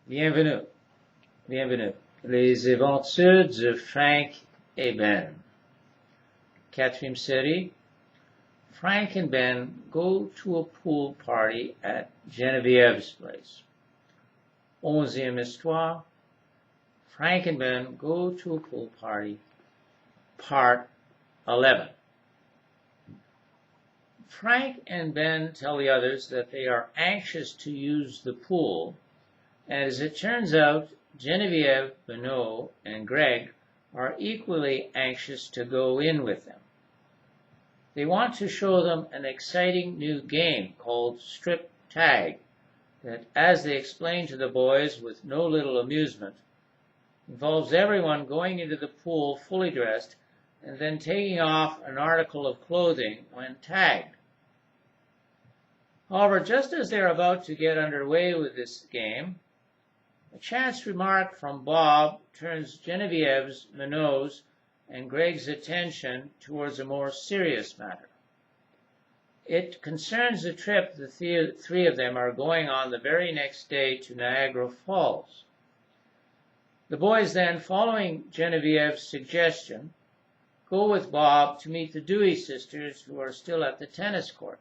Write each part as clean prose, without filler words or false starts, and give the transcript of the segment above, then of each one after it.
Bienvenue, bienvenue. Les aventures de Frank et Ben. Quatrième série. Frank and Ben go to a pool party at Genevieve's place. Onzième histoire. Frank and Ben go to a pool party. Part 11. Frank and Ben tell the others that they are anxious to use the pool. As it turns out, Genevieve, Benoit, and Greg are equally anxious to go in with them. They want to show them an exciting new game called strip tag that, as they explain to the boys with no little amusement, involves everyone going into the pool fully dressed and then taking off an article of clothing when tagged. However, just as they're about to get underway with this game, a chance remark from Bob turns Genevieve's, Benoit's, and Greg's attention towards a more serious matter. It concerns the trip the three of them are going on the very next day to Niagara Falls. The boys then, following Genevieve's suggestion, go with Bob to meet the Dewey sisters who are still at the tennis court.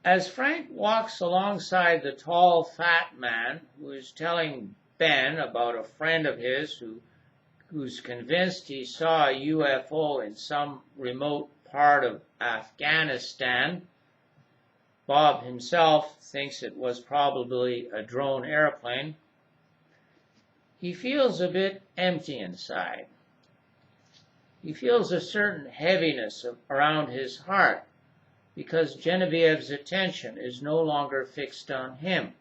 As Frank walks alongside the tall, fat man who is telling Ben about a friend of his who's convinced he saw a UFO in some remote part of Afghanistan, Bob himself thinks it was probably a drone airplane, he feels a bit empty inside. He feels a certain heaviness around his heart, because Genevieve's attention is no longer fixed on him.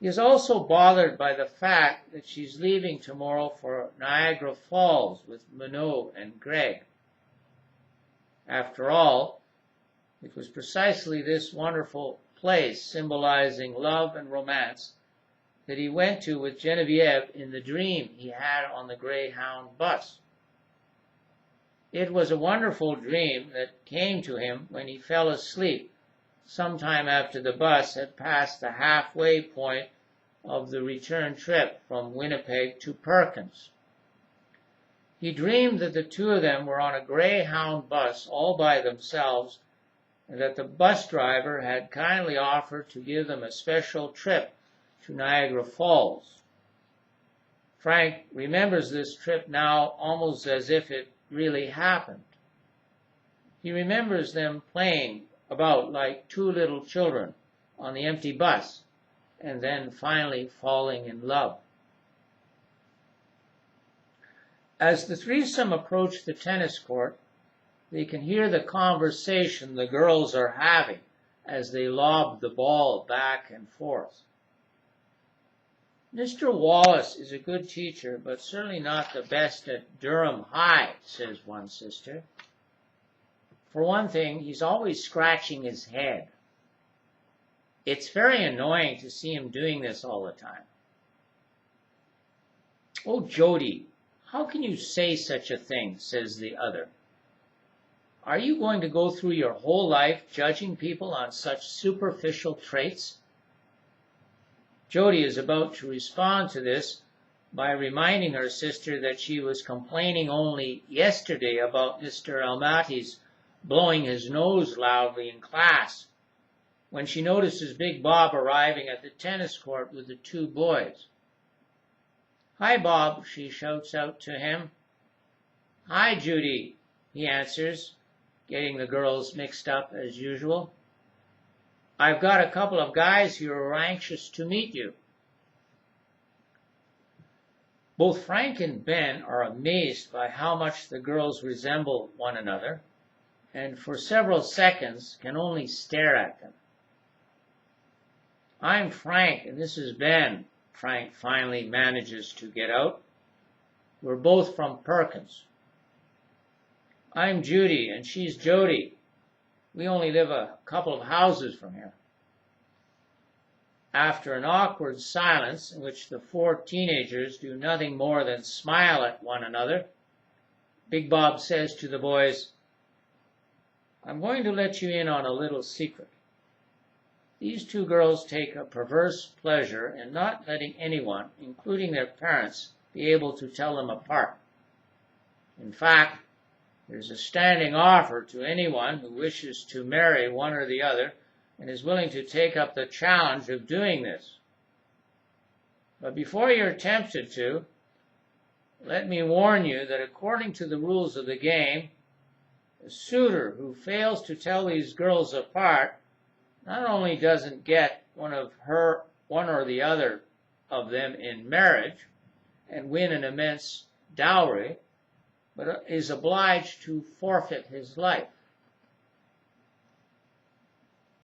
He is also bothered by the fact that she's leaving tomorrow for Niagara Falls with Benoit and Greg. After all, it was precisely this wonderful place symbolizing love and romance that he went to with Genevieve in the dream he had on the Greyhound bus. It was a wonderful dream that came to him when he fell asleep sometime after the bus had passed the halfway point of the return trip from Winnipeg to Perkins. He dreamed that the two of them were on a Greyhound bus all by themselves, and that the bus driver had kindly offered to give them a special trip to Niagara Falls. Frank remembers this trip now almost as if it really happened. He remembers them playing about like two little children on the empty bus, and then finally falling in love. As the threesome approach the tennis court, they can hear the conversation the girls are having as they lob the ball back and forth. Mr. Wallace is a good teacher, but certainly not the best at Durham High, says one sister. For one thing, he's always scratching his head. It's very annoying to see him doing this all the time. Oh, Jody, how can you say such a thing, says the other. Are you going to go through your whole life judging people on such superficial traits? Jody is about to respond to this by reminding her sister that she was complaining only yesterday about Mr. Almaty's blowing his nose loudly in class when she notices Big Bob arriving at the tennis court with the two boys. "Hi, Bob," she shouts out to him. "Hi, Judy," he answers, getting the girls mixed up as usual. "I've got a couple of guys here who are anxious to meet you." Both Frank and Ben are amazed by how much the girls resemble one another, and for several seconds can only stare at them. "I'm Frank, and this is Ben," Frank finally manages to get out. "We're both from Perkins." "I'm Judy, and she's Jody. We only live a couple of houses from here." After an awkward silence in which the four teenagers do nothing more than smile at one another, Big Bob says to the boys, "I'm going to let you in on a little secret. These two girls take a perverse pleasure in not letting anyone, including their parents, be able to tell them apart. In fact, there's a standing offer to anyone who wishes to marry one or the other and is willing to take up the challenge of doing this. But before you're tempted to, let me warn you that according to the rules of the game, a suitor who fails to tell these girls apart not only doesn't get one or the other of them in marriage and win an immense dowry, but is obliged to forfeit his life.